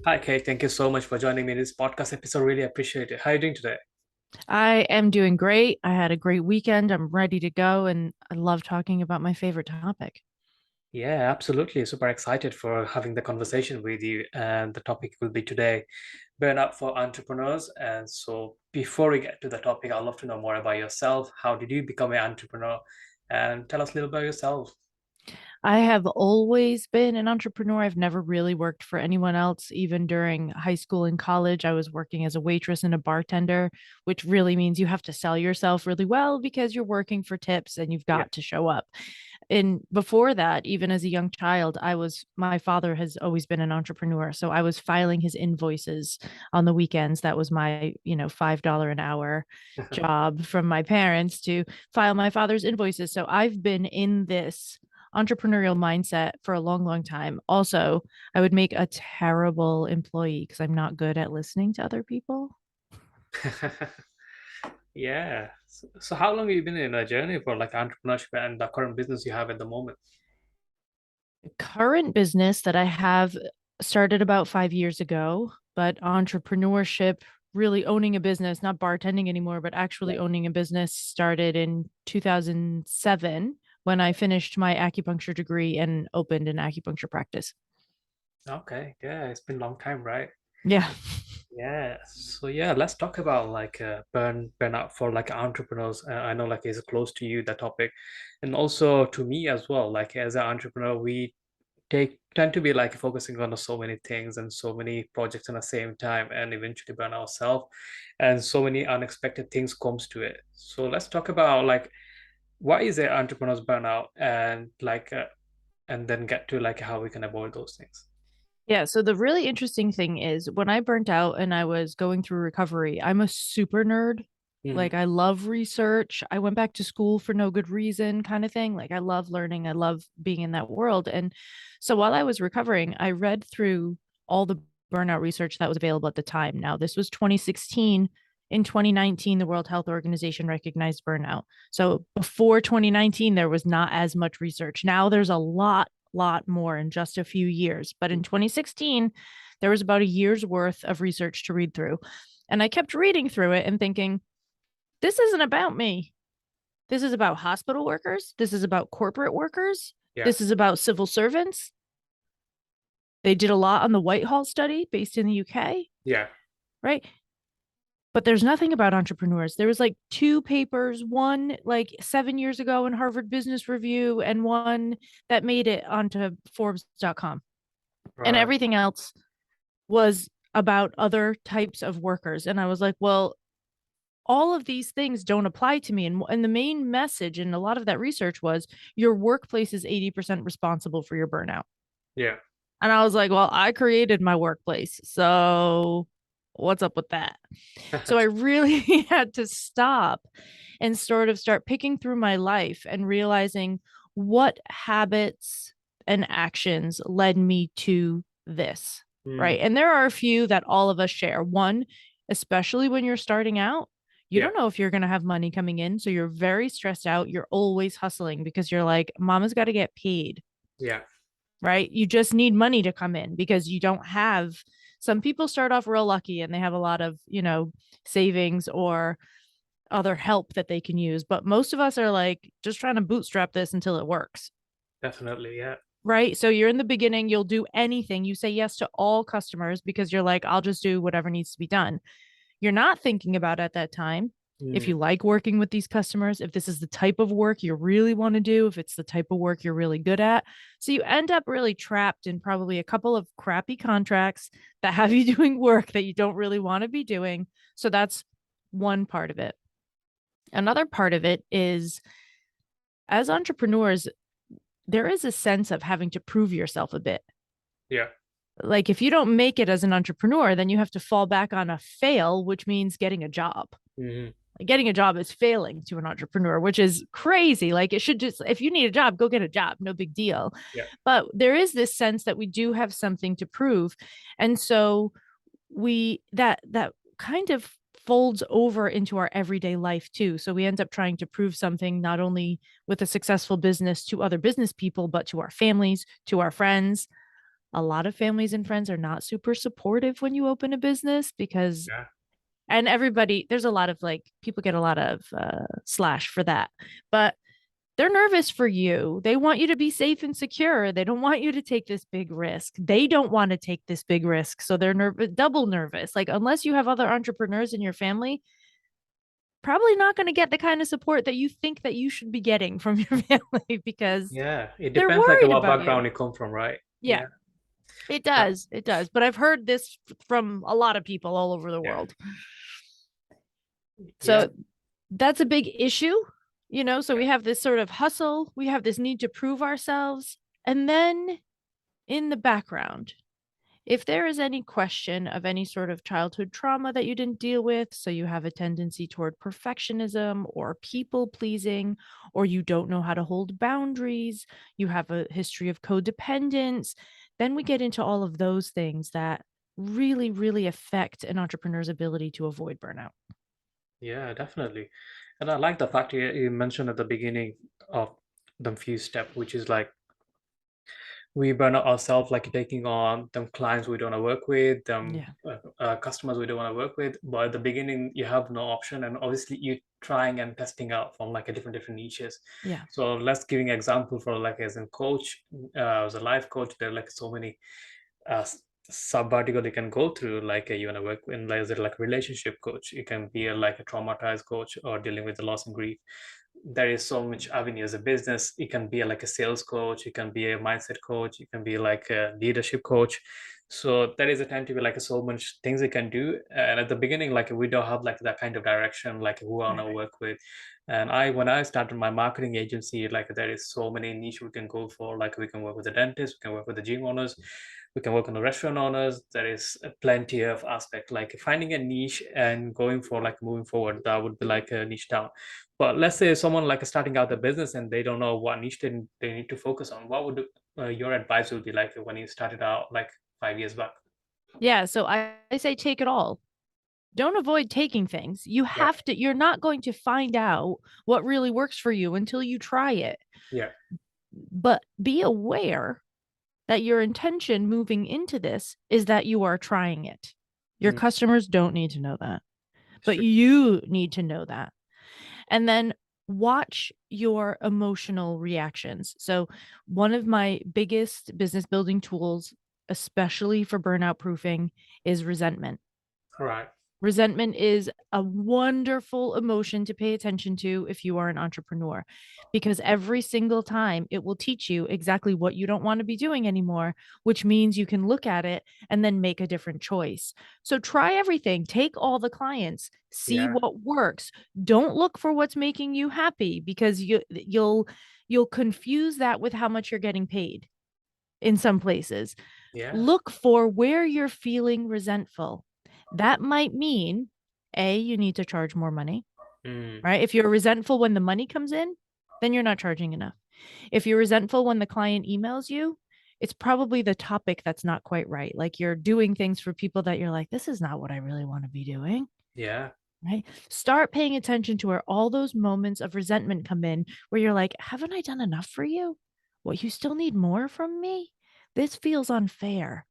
Hi, Kate. Thank you so much for joining me in this podcast episode. Really appreciate it. How are you doing today? I am doing great. I had a great weekend. I'm ready to go, and I love talking about my favorite topic. Yeah, absolutely. Super excited for having the conversation with you. And the topic will be today burnout for entrepreneurs. And so, before we get to the topic, I'd love to know more about yourself. How did you become an entrepreneur? And tell us a little about yourself. I have always been an entrepreneur. I've never really worked for anyone else. Even during high school and college, I was working as a waitress and a bartender, which really means you have to sell yourself really well because you're working for tips and you've Yeah. got to show up. And before that, even as a young child, my father has always been an entrepreneur. So I was filing his invoices on the weekends. That was my, $5 an hour job from my parents to file my father's invoices. So I've been in this entrepreneurial mindset for a long, long time. Also, I would make a terrible employee because I'm not good at listening to other people. Yeah. So, how long have you been in a journey for like entrepreneurship and the current business you have at the moment? The current business that I have started about 5 years ago, but entrepreneurship, really owning a business, not bartending anymore, but Yeah. actually owning a business started in 2007 when I finished my acupuncture degree and opened an acupuncture practice. Okay. Yeah, it's been a long time, right? Yeah. Yeah, so yeah, let's talk about like burnout for like entrepreneurs. I know like it's close to you that topic, and also to me as well. Like as an entrepreneur, we take tend to be like focusing on so many things and so many projects at the same time, and eventually burn ourselves. And so many unexpected things comes to it. So let's talk about like why is it entrepreneurs burnout, and then get to like how we can avoid those things. Yeah. So the really interesting thing is when I burnt out and I was going through recovery, I'm a super nerd. Hmm. Like I love research. I went back to school for no good reason, kind of thing. Like I love learning. I love being in that world. And so while I was recovering, I read through all the burnout research that was available at the time. Now, this was 2016. In 2019, the World Health Organization recognized burnout. So before 2019, there was not as much research. Now there's a lot more in just a few years. But in 2016, there was about a year's worth of research to read through. And I kept reading through it and thinking, this isn't about me. This is about hospital workers. This is about corporate workers. Yeah, This is about civil servants. They did a lot on the Whitehall study based in the UK, yeah, right? But there's nothing about entrepreneurs. There was like two papers, one like 7 years ago in Harvard Business Review, and one that made it onto Forbes.com. And right. everything else was about other types of workers. And I was like, well, all of these things don't apply to me. And the main message in a lot of that research was your workplace is 80% responsible for your burnout. Yeah. And I was like, well, I created my workplace. So what's up with that? So I really had to stop and sort of start picking through my life and realizing what habits and actions led me to this. Mm, Right. And there are a few that all of us share. One, especially when you're starting out, you yeah, don't know if you're going to have money coming in. So you're very stressed out. You're always hustling because you're like, mama's got to get paid, yeah, right? You just need money to come in because you don't have. Some people start off real lucky and they have a lot of, savings or other help that they can use. But most of us are like just trying to bootstrap this until it works. definitely. Yeah. Right. So you're in the beginning, you'll do anything. You say yes to all customers because you're like, I'll just do whatever needs to be done. You're not thinking about at that time if Mm, you like working with these customers, if this is the type of work you really want to do, if it's the type of work you're really good at. So you end up really trapped in probably a couple of crappy contracts that have you doing work that you don't really want to be doing. So that's one part of it. Another part of it is as entrepreneurs, there is a sense of having to prove yourself a bit. yeah. Like if you don't make it as an entrepreneur, then you have to fall back on a fail, which means getting a job. Mm, Like getting a job is failing to an entrepreneur, which is crazy. Like it should just, if you need a job, go get a job, no big deal. yeah. But there is this sense that we do have something to prove. And so that kind of folds over into our everyday life too. So we end up trying to prove something not only with a successful business to other business people, but to our families, to our friends. A lot of families and friends are not super supportive when you open a business because, Yeah. and everybody, there's a lot of like, people get a lot of slash for that. But they're nervous for you. They want you to be safe and secure. They don't want you to take this big risk. They don't want to take this big risk. So they're double nervous. Like, unless you have other entrepreneurs in your family, probably not going to get the kind of support that you think that you should be getting from your family because Yeah. It they're depends like worried what about you. background you come from, right? Yeah, Yeah. it That, does. It does. But I've heard this from a lot of people all over the yeah. world. Yeah. So that's a big issue, you know? So we have this sort of hustle, we have this need to prove ourselves. And then in the background, if there is any question of any sort of childhood trauma that you didn't deal with, so you have a tendency toward perfectionism or people pleasing, or you don't know how to hold boundaries, you have a history of codependence, then we get into all of those things that really, really affect an entrepreneur's ability to avoid burnout. Yeah, definitely. And I like the fact you mentioned at the beginning of the few step, which is like we burn out ourselves, like taking on them clients we don't want to work with, them Yeah. customers we don't want to work with. But at the beginning, you have no option, and obviously you trying and testing out from like a different niches. Yeah. So let's giving example for like as a coach, as a life coach, there are like so many uh, sub vertical you can go through. Like you want to work in like, as a like relationship coach, you can be like a traumatized coach or dealing with the loss and grief. There is so much avenue as a business. You can be like a sales coach, you can be a mindset coach, you can be like a leadership coach. So there is a time to be like so much things you can do. And at the beginning, like we don't have like that kind of direction, like who I want to Right. work with. And I when I started my marketing agency, like there is so many niche we can go for. Like we can work with the dentist, we can work with the gym owners, we can work on the restaurant owners. There is plenty of aspect, like finding a niche and going for like moving forward, that would be like a niche down. But let's say someone like starting out the business and they don't know what niche they need to focus on. What would your advice would be like when you started out like 5 years back? Yeah. So I say take it all. Don't avoid taking things. You Yeah, have to, you're not going to find out what really works for you until you try it. yeah, But be aware that your intention moving into this is that you are trying it. Your mm, customers don't need to know that, but sure. you need to know that. And then watch your emotional reactions. So, one of my biggest business building tools, especially for burnout proofing, is resentment. All right. Resentment is a wonderful emotion to pay attention to if you are an entrepreneur, because every single time it will teach you exactly what you don't want to be doing anymore, which means you can look at it and then make a different choice. So try everything, take all the clients, see Yeah, what works. Don't look for what's making you happy because you'll confuse that with how much you're getting paid in some places. yeah, Look for where you're feeling resentful. That might mean A, you need to charge more money, mm, right? If you're resentful when the money comes in, then you're not charging enough. If you're resentful when the client emails you, it's probably the topic that's not quite right. Like you're doing things for people that you're like, this is not what I really want to be doing, yeah, right? Start paying attention to where all those moments of resentment come in, where you're like, haven't I done enough for you? What, you still need more from me? This feels unfair.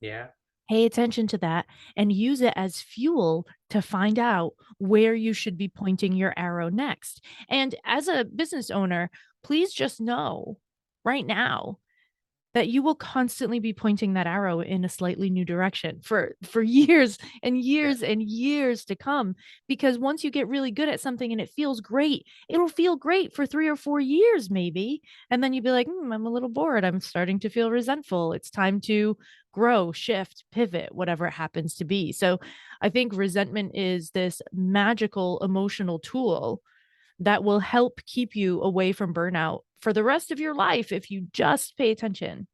yeah, Pay attention to that and use it as fuel to find out where you should be pointing your arrow next. And as a business owner, please just know right now that you will constantly be pointing that arrow in a slightly new direction for years and yeah, years and years to come, because once you get really good at something and it feels great, it'll feel great for 3 or 4 years maybe, and then you'd be like, I'm a little bored, I'm starting to feel resentful, it's time to grow, shift, pivot, whatever it happens to be. So I think resentment is this magical emotional tool that will help keep you away from burnout for the rest of your life if you just pay attention.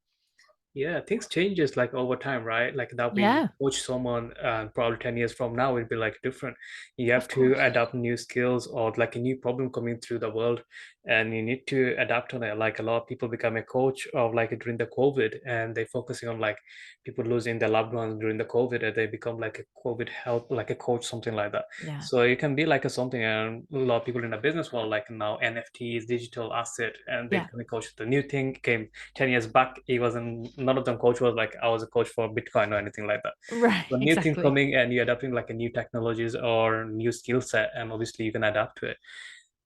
yeah. Things changes like over time, right? Like that we Yeah, coach someone, probably 10 years from now it'd be like different. You have of to course. adapt new skills or like a new problem coming through the world, and you need to adapt on it. Like a lot of people become a coach of like during the COVID, and they focusing on like people losing their loved ones during the COVID, and they become like a COVID help, like a coach, something like that. Yeah. So you can be like a something, and a lot of people in the business world, like now NFTs, digital asset, and they Yeah. become a coach. The new thing came 10 years back, it wasn't none of them coach was like I was a coach for Bitcoin or anything like that. Right, So new thing exactly. coming and you're adapting like a new technologies or new skill set, and obviously you can adapt to it.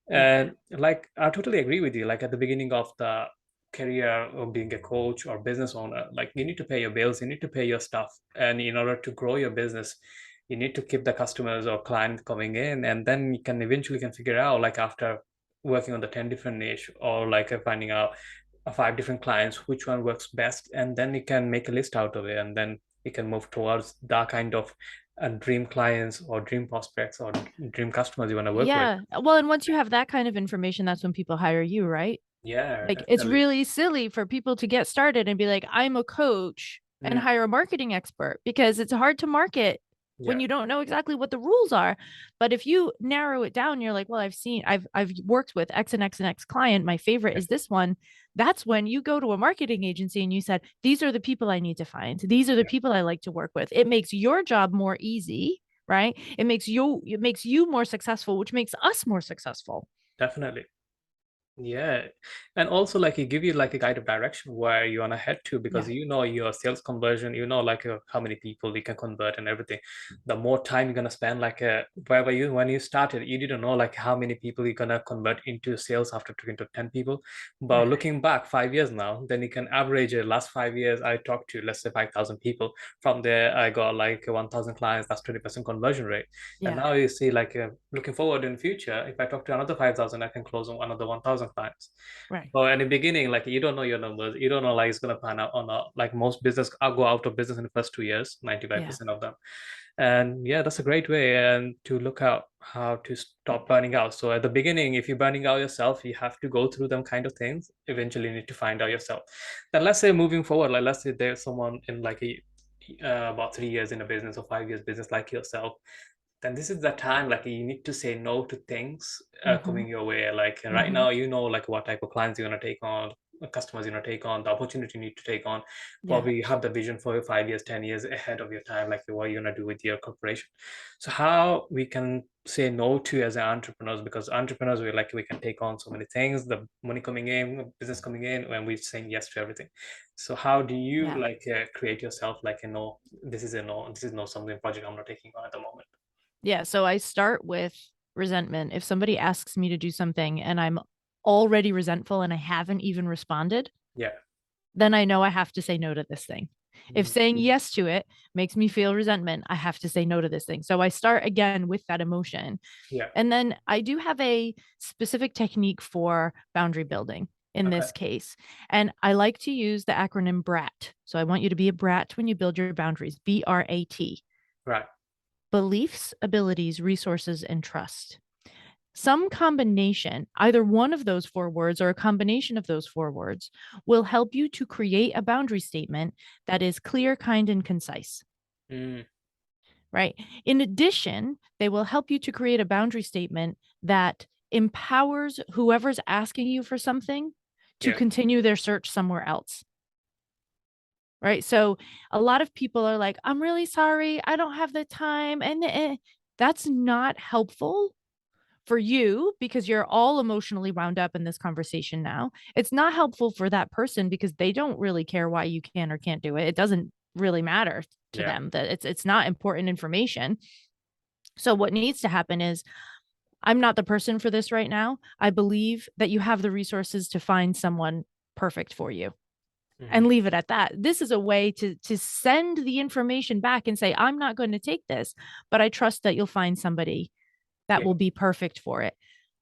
Yeah. And like I totally agree with you. Like at the beginning of the career of being a coach or business owner, like you need to pay your bills, you need to pay your stuff, and in order to grow your business, you need to keep the customers or clients coming in, and then you can eventually can figure out like after working on the 10 different niche or like finding out five different clients which one works best, and then you can make a list out of it, and then you can move towards that kind of dream clients or dream prospects or dream customers you want to work with. Yeah. Well, and once you have that kind of information, that's when people hire you, right? Yeah, Like it's definitely. really silly for people to get started and be like, I'm a coach and Mm, hire a marketing expert because it's hard to market when yeah, you don't know exactly what the rules are. But if you narrow it down, you're like, well, I've worked with X and X and X client. My favorite yeah, is this one. That's when you go to a marketing agency and you said, these are the people I need to find. These are the yeah, people I like to work with. It makes your job more easy, right? It makes you more successful, which makes us more successful. definitely. Yeah. And also like it give you like a guide of direction where you want to head to, because Yeah. you know your sales conversion, you know like how many people you can convert and everything. The more time you're gonna spend like wherever you when you started, you didn't know like how many people you're gonna convert into sales after talking to 10 people. But Right. looking back 5 years now, then you can average it. Last 5 years, I talked to let's say 5,000 people. From there, I got like 1,000 clients. That's 20% conversion rate. And Yeah. now you see, like looking forward in future, if I talk to another 5,000, I can close on another 1,000 clients. Right. But in the beginning, like you don't know your numbers, you don't know like it's gonna pan out or not. Like most business, I'll go out of business in the first 2 years, Yeah. 95% of them. And yeah, that's a great way and to look out how to stop burning out. So at the beginning, if you're burning out yourself, you have to go through them kind of things. Eventually, you need to find out yourself. Then let's say moving forward, like let's say there's someone in like about 3 years in a business or 5 years business like yourself, then this is the time like you need to say no to things Mm-hmm. coming your way. Like right Mm-hmm. now, you know like what type of clients you're gonna take on, customers you're gonna take on, the opportunity you need to take on. Yeah. Probably you have the vision for 5 years, 10 years ahead of your time, like what you're gonna do with your corporation. So how we can say no to as entrepreneurs, because entrepreneurs we can take on so many things, the money coming in, business coming in, when we're saying yes to everything. So how do you Yeah. like create yourself like a no, this is a no, this is no something project I'm not taking on at the moment. Yeah. So I start with resentment. If somebody asks me to do something and I'm already resentful and I haven't even responded, Yeah. then I know I have to say no to this thing. If Mhm. saying yes to it makes me feel resentment, I have to say no to this thing. So I start again with that emotion. Yeah. And then I do have a specific technique for boundary building in Okay. this case. And I like to use the acronym BRAT. So I want you to be a brat when you build your boundaries. BRAT. Right. Beliefs, abilities, resources, and trust. Some combination, either one of those four words or a combination of those four words, will help you to create a boundary statement that is clear, kind, and concise, Mm, right? In addition, they will help you to create a boundary statement that empowers whoever's asking you for something to yeah. continue their search somewhere else, right? So a lot of people are like, I'm really sorry, I don't have the time. And that's not helpful for you because you're all emotionally wound up in this conversation now. It's not helpful for that person because they don't really care why you can or can't do it. It doesn't really matter to Yeah. them that it's not important information. So what needs to happen is I'm not the person for this right now. I believe that you have the resources to find someone perfect for you Hmm. and leave it at that. This is a way to send the information back and say I'm not going to take this, but I trust that you'll find somebody that Yeah. will be perfect for it.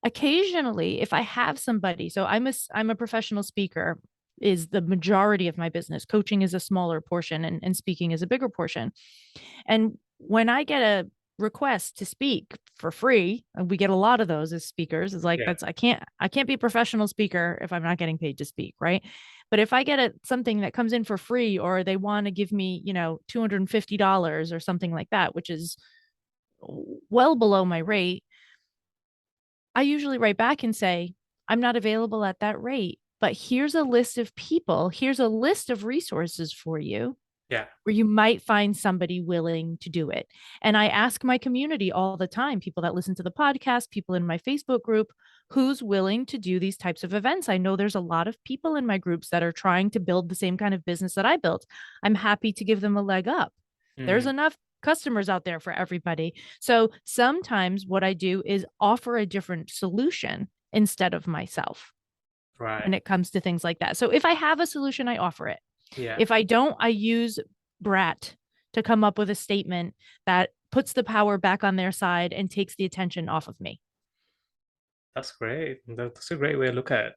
Occasionally, if I have somebody, so I'm a professional speaker is the majority of my business. Coaching is a smaller portion and speaking is a bigger portion. And when I get a request to speak for free, and we get a lot of those as speakers, is like Yeah. that's I can't be a professional speaker if I'm not getting paid to speak, right? But if I get something that comes in for free or they want to give me, $250 or something like that, which is well below my rate, I usually write back and say, I'm not available at that rate, but here's a list of people, here's a list of resources for you. Yeah. where you might find somebody willing to do it. And I ask my community all the time, people that listen to the podcast, people in my Facebook group, who's willing to do these types of events. I know there's a lot of people in my groups that are trying to build the same kind of business that I built. I'm happy to give them a leg up. There's Mm, enough customers out there for everybody. So sometimes what I do is offer a different solution instead of myself right. when it comes to things like that. So if I have a solution, I offer it. Yeah. If I don't, I use Brat to come up with a statement that puts the power back on their side and takes the attention off of me. That's great. That's a great way to look at it.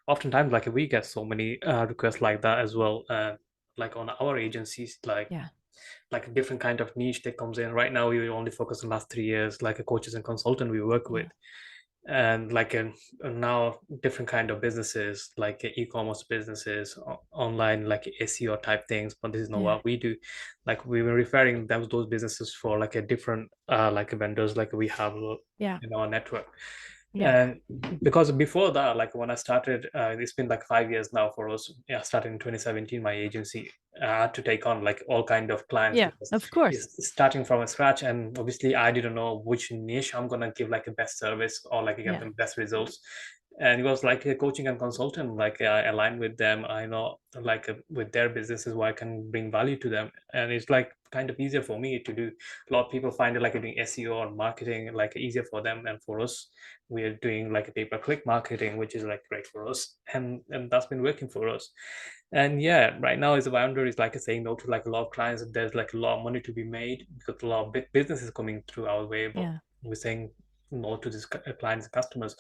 Oftentimes, like we get so many requests like that as well. Like on our agencies, Yeah. like a different kind of niche that comes in. Right now, we only focus on the last 3 years, like a coaches and consultant we work with, Yeah. and like now different kind of businesses, like e-commerce businesses, online like SEO type things. But this is not Yeah. what we do. Like we were referring those businesses for like a different like vendors like we have Yeah. in our network. Yeah. And because before that, like when I started, it's been like 5 years now for us. Yeah, I started in 2017, my agency. I had to take on like all kind of clients Yeah. because Of course. it's starting from scratch. And obviously, I didn't know which niche I'm gonna give like the best service or like get Yeah. them best results. And it was like a coaching and consultant, like I align with them. I know like with their businesses where I can bring value to them. And it's like kind of easier for me to do. A lot of people find it like doing SEO or marketing like easier for them, and for us we are doing like a pay-per-click marketing, which is like great for us, and that's been working for us. And yeah, right now is the boundary is like saying no to like a lot of clients. There's like a lot of money to be made because a lot of big business is coming through our way, but Yeah. we're saying no to these clients and customers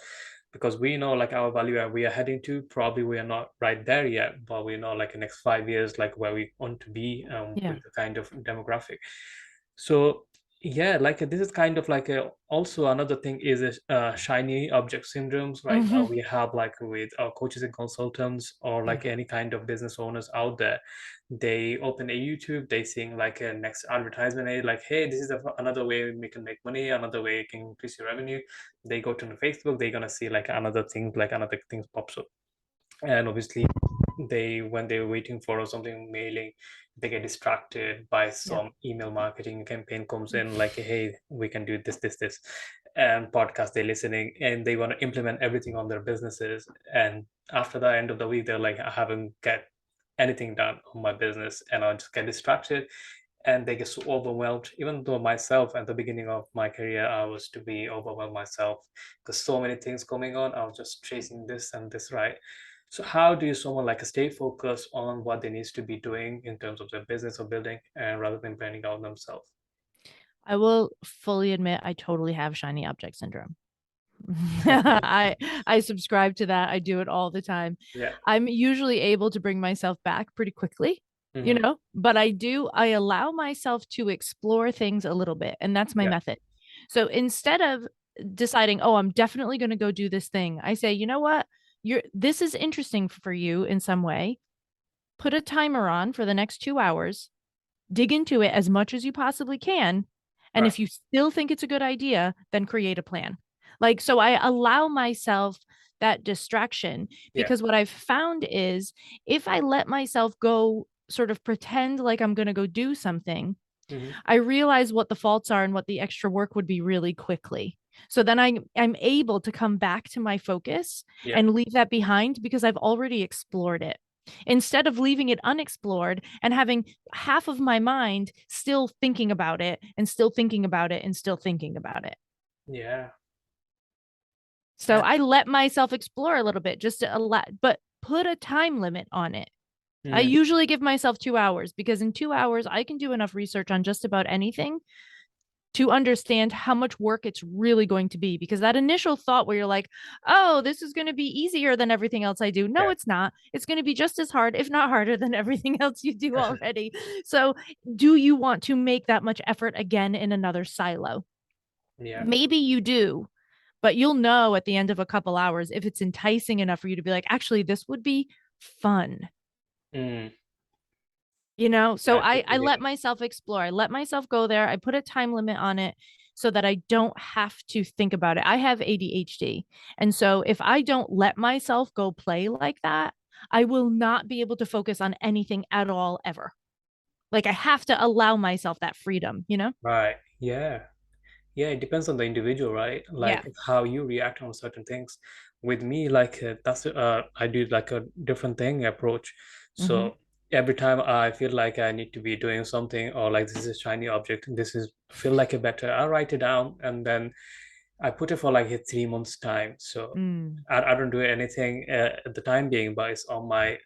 because we know like our value where we are heading to. Probably we are not right there yet, but we know like the next 5 years like where we want to be Yeah. with the kind of demographic. So yeah, like this is kind of like a also another thing is a shiny object syndromes. Right now Hmm. we have like with our coaches and consultants or Yeah. like any kind of business owners out there, they open a YouTube, they seeing like a next advertisement, like hey, this is another way we can make money, another way you can increase your revenue. They go to the Facebook, they're gonna see like another thing, like another things pops up. And obviously they when they're waiting for something mailing, they get distracted by Yeah. some email marketing campaign comes in like hey, we can do this, and podcast they're listening and they want to implement everything on their businesses. And after the end of the week they're like, I haven't get anything done on my business, and I'll just get distracted. And they get so overwhelmed. Even though myself at the beginning of my career I was to be overwhelmed myself because so many things going on, I was just chasing this and this, right? So how do you someone like stay focused on what they needs to be doing in terms of their business or building, and rather than planning out themselves? I will fully admit I totally have shiny object syndrome. I subscribe to that. I do it all the time. Yeah. I'm usually able to bring myself back pretty quickly, Hmm. but I allow myself to explore things a little bit, and that's my Yeah. method. So instead of deciding, "Oh, I'm definitely going to go do this thing," I say, "You know what? This is interesting for you in some way. Put a timer on for the next 2 hours, dig into it as much as you possibly can, and Right. if you still think it's a good idea, then create a plan." Like, so I allow myself that distraction Yeah. because what I've found is if I let myself go sort of pretend like I'm going to go do something, Hmm. I realize what the faults are and what the extra work would be really quickly. So then I'm able to come back to my focus Yeah. and leave that behind because I've already explored it. Instead of leaving it unexplored and having half of my mind still thinking about it and still thinking about it and still thinking about it. Yeah. So Yeah. I let myself explore a little bit just to allow, but put a time limit on it. I Mm. usually give myself 2 hours because in 2 hours, I can do enough research on just about anything to understand how much work it's really going to be. Because that initial thought where you're like, oh, this is going to be easier than everything else I do. No, Yeah. it's not. It's going to be just as hard, if not harder, than everything else you do already. So, do you want to make that much effort again in another silo? Yeah. Maybe you do, but you'll know at the end of a couple hours if it's enticing enough for you to be like, actually, this would be fun. Mm. So Yeah. I Totally. let myself explore. I let myself go there. I put a time limit on it so that I don't have to think about it. I have ADHD. And so if I don't let myself go play like that, I will not be able to focus on anything at all ever. Like I have to allow myself that freedom, you know? Right. Yeah. Yeah, it depends on the individual, right? Yeah. Like how you react on certain things. With me, like that's I do like a different thing approach. Mm-hmm. So every time I feel like I need to be doing something or like this is a shiny object, this is feel like a better, I'll write it down and then I put it for like a 3 months time. So Mm. I don't do anything at the time being, but it's on my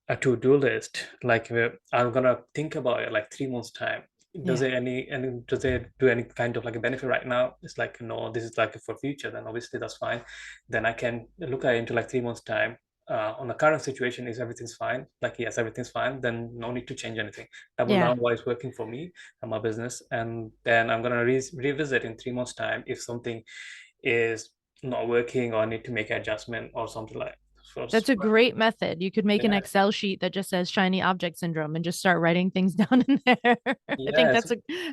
a to-do list. Like I'm gonna think about it like 3 months time. Does Yeah. it any does it do any kind of like a benefit right now? It's like no, this is like for future. Then obviously that's fine. Then I can look at it into like 3 months time. On the current situation, is everything's fine? Like yes, everything's fine. Then no need to change anything. Double Yeah. down what is working for me and my business, and then I'm gonna revisit in 3 months time if something is not working or I need to make an adjustment or something like. So That's a great method. You could make an yeah, Excel sheet that just says shiny object syndrome and just start writing things down in there. yeah.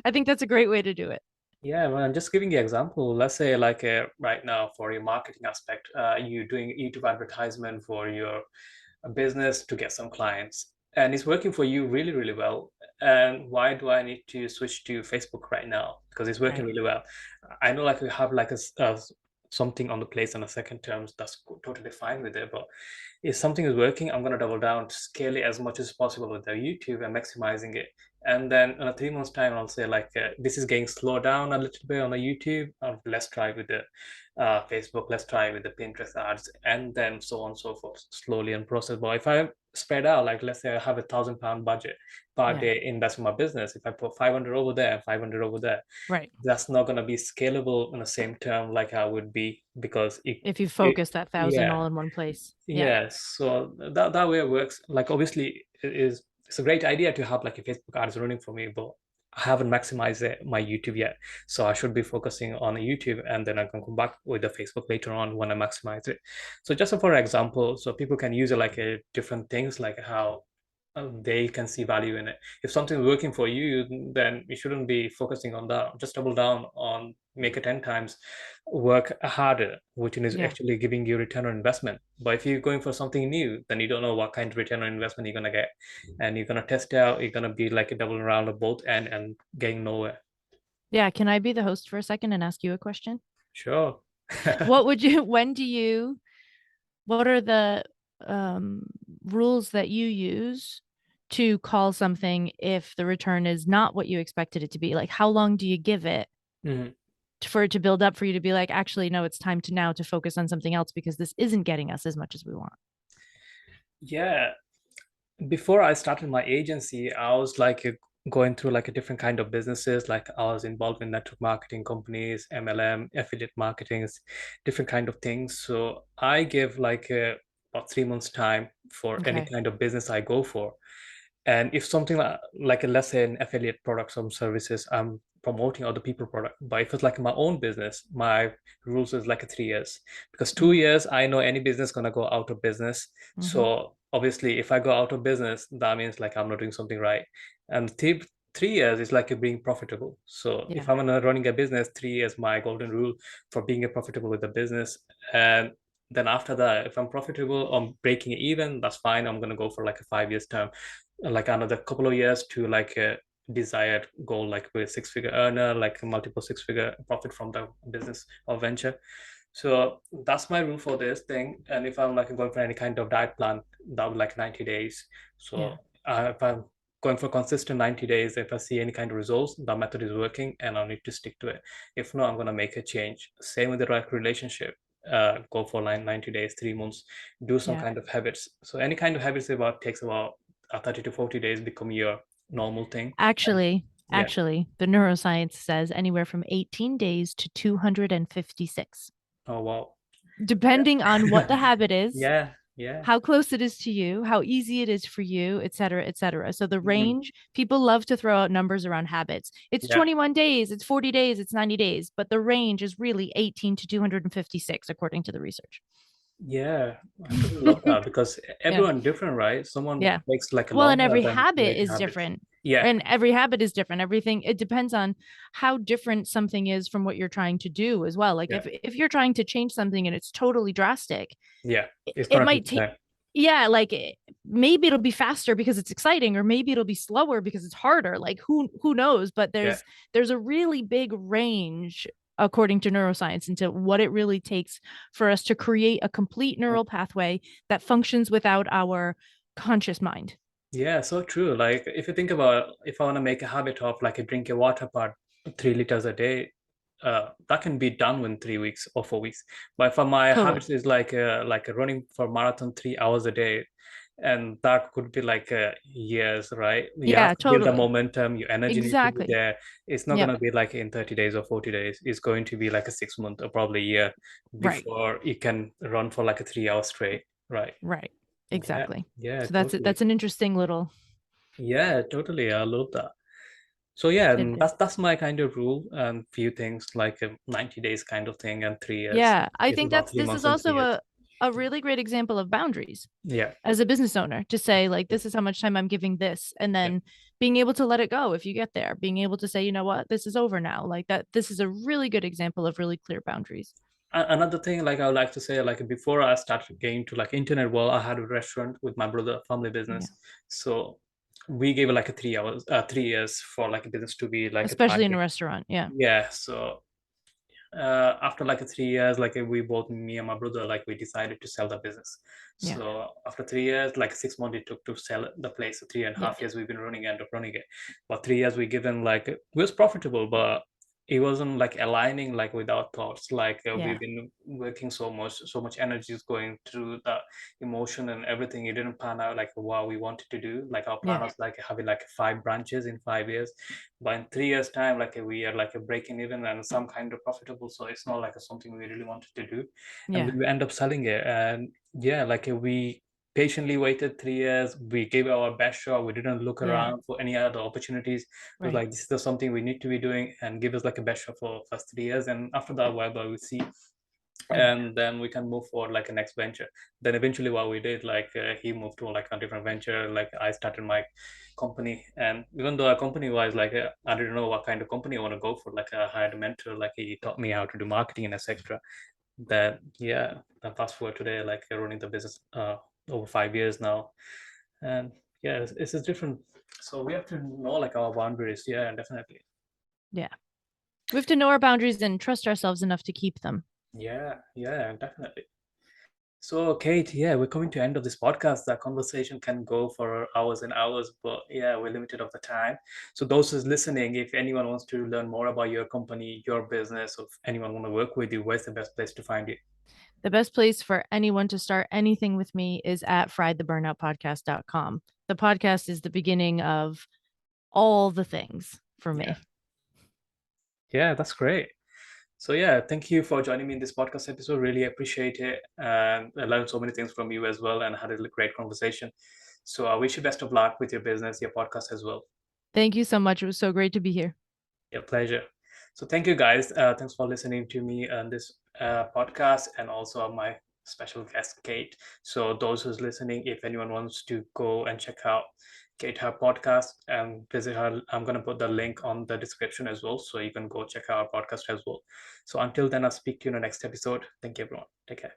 I think that's a great way to do it. Yeah, well, I'm just giving you an example. Let's say like right now for your marketing aspect, you're doing YouTube advertisement for your business to get some clients, and it's working for you really, really well. And why do I need to switch to Facebook right now? Because it's working Right. really well. I know like we have like something on the place on a second terms that's totally fine with it, but if something is working, I'm gonna double down, scale it as much as possible with the YouTube and maximizing it. And then in a 3 months time, I'll say like this is getting slowed down a little bit on the YouTube. Let's try with the Facebook. Let's try with the Pinterest ads, and then so on and so forth, slowly and process. But if I spread out, like let's say I have £1,000 budget per Yeah. day invest in my business. If I put 500 over there, 500 over there, Right. that's not going to be scalable in the same term like I would be because If you it focus that thousand yeah. all in one place. Yeah. Yes, so that way it works. Like obviously it's a great idea to have like a Facebook ads running for me, but I haven't maximized my YouTube yet. So I should be focusing on YouTube and then I can come back with the Facebook later on when I maximize it. So just for example, so people can use it like a different things, like how they can see value in it. If something's working for you, then you shouldn't be focusing on that. Just double down on make it 10 times work harder, which is Yeah. actually giving you return on investment. But if you're going for something new, then you don't know what kind of return on investment you're gonna get. And you're gonna test out, you're gonna be like a double around of both end and getting nowhere. Yeah. Can I be the host for a second and ask you a question? Sure. What would you, when do you, what are the um, rules that you use to call something if the return is not what you expected it to be? Like, how long do you give it Mhm. for it to build up for you to be like, actually, no, it's time to now to focus on something else because this isn't getting us as much as we want? Yeah. Before I started my agency, I was like going through like a different kind of businesses. Like I was involved in network marketing companies, MLM, affiliate marketing, different kind of things. So I give like about 3 months time for any Okay. kind of business I go for. And if something like let's say an affiliate product, some services, I'm promoting other people product. But if it's like my own business, my rules is like a 3 years. Because 2 years, I know any business gonna go out of business. Mm-hmm. So obviously, if I go out of business, that means like I'm not doing something right. And 3 years is like being profitable. So Yeah. if I'm running a business, 3 years my golden rule for being a profitable with the business. And then after that, if I'm profitable, I'm breaking even, that's fine. I'm gonna go for like a 5 years term, like another couple of years to like a desired goal, like with six-figure earner, like a multiple six-figure profit from the business or venture. So that's my rule for this thing. And if I'm like going for any kind of diet plan, that would like 90 days. Yeah. So if I'm going for consistent 90 days, if I see any kind of results, that method is working and I'll need to stick to it. If not, I'm going to make a change. Same with the like relationship. Go for like 90 days, 3 months, do some Yeah. kind of habits. So any kind of habits about takes about 30 to 40 days become your normal thing. And Actually, yeah. the neuroscience says anywhere from 18 days to 256, Oh, wow. depending on what the habit is, Yeah. Yeah. how close it is to you, how easy it is for you, et cetera, et cetera. So the Mhm. range, people love to throw out numbers around habits. It's Yeah. 21 days, it's 40 days, it's 90 days, but the range is really 18 to 256, according to the research. Yeah. I totally love that because Yeah. everyone different, right? Someone Yeah. takes like a Well, and longer every than habit later is habits. different. Yeah. And every habit is different. Everything, it depends on how different something is from what you're trying to do as well. Like Yeah. if you're trying to change something and it's totally drastic, Yeah. it, It's it gonna might take take time. yeah, like maybe it'll be faster because it's exciting, or maybe it'll be slower because it's harder. Like who knows? But Yeah. there's a really big range according to neuroscience into what it really takes for us to create a complete neural pathway that functions without our conscious mind. Yeah, so true. Like if you think about if I want to make a habit of like a drink a water part 3 liters a day, that can be done in 3 weeks or 4 weeks. But if my Totally. habit is like a running for marathon 3 hours a day, and that could be like years, right? You have Yeah, to build the totally. momentum, your energy need to be Exactly. there. It's not Yep. gonna be like in 30 days or 40 days. It's going to be like a 6 month or probably a year Right. before you can run for like a 3 hours straight, right? Right. Yeah, Exactly. yeah, So that's it. totally. That's an interesting little Yeah, totally. I love that. So yeah, and tidbit. that's my kind of rule and few things like a 90 days kind of thing and 3 years. Yeah, I It's think about that's three this is months and three also years. a really great example of boundaries Yeah, as a business owner to say like yeah, this is how much time I'm giving this, and yeah. then being able to let it go if you get there, being able to say, you know what, this is over now. Like that, this is a really good example of really clear boundaries. Another thing, like I would like to say, like before I started getting to like internet world, I had a restaurant with my brother, family Yeah. business. So we gave it like a 3 hours, 3 years for like a business to be like a Especially in a thriving. restaurant. Yeah. Yeah. So after like 3 years, like we both, me and my brother, like we decided to sell the business. Yeah. So after 3 years, like 6 months it took to sell the place. So three and a Yeah. half years we've been running it. But 3 years we given like it was profitable, but it wasn't like aligning like with our thoughts. Like Yeah. we've been working so much energy is going through the emotion and everything. It didn't pan out like what we wanted to do. Like our plan Yeah. was like having like 5 branches in 5 years, but in 3 years time like we are like a breaking even and some kind of profitable, so it's not like a, something we really wanted to do, and Yeah. we end up selling it. And yeah, like we patiently waited 3 years, we gave our best shot, we didn't look Yeah. around for any other opportunities. It was Right. like this is something we need to be doing and give us like a best shot for first 3 years, and after that whatever we see, Yeah. and then we can move forward like a next venture. Then eventually what we did, like he moved to like a different venture, like I started my company. And even though our company was like I didn't know what kind of company I want to go for, like I hired a mentor, like he taught me how to do marketing and etc. That yeah, and fast forward today, like running the business over 5 years now. And yeah, it's just different. So we have to know like our boundaries. Yeah, definitely. Yeah. We have to know our boundaries and trust ourselves enough to keep them. Yeah, yeah, definitely. So, Kate, yeah, we're coming to end of this podcast. That conversation can go for hours and hours, but yeah, we're limited of the time. So, those who's listening, if anyone wants to learn more about your company, your business, or if anyone want to work with you, where's the best place to find you? The best place for anyone to start anything with me is at friedtheburnoutpodcast.com. The podcast is the beginning of all the things for Yeah, me. yeah, that's great. So, yeah, thank you for joining me in this podcast episode. Really appreciate it, and I learned so many things from you as well, and had a great conversation. So, I wish you best of luck with your business, your podcast as well. Thank you so much. It was so great to be here. Yeah, pleasure. So thank you guys. Thanks for listening to me on this podcast, and also my special guest Kate. So those who's listening, if anyone wants to go and check out Kate her podcast and visit her, I'm gonna put the link on the description as well, so you can go check out our podcast as well. So until then, I'll speak to you in the next episode. Thank you, everyone. Take care.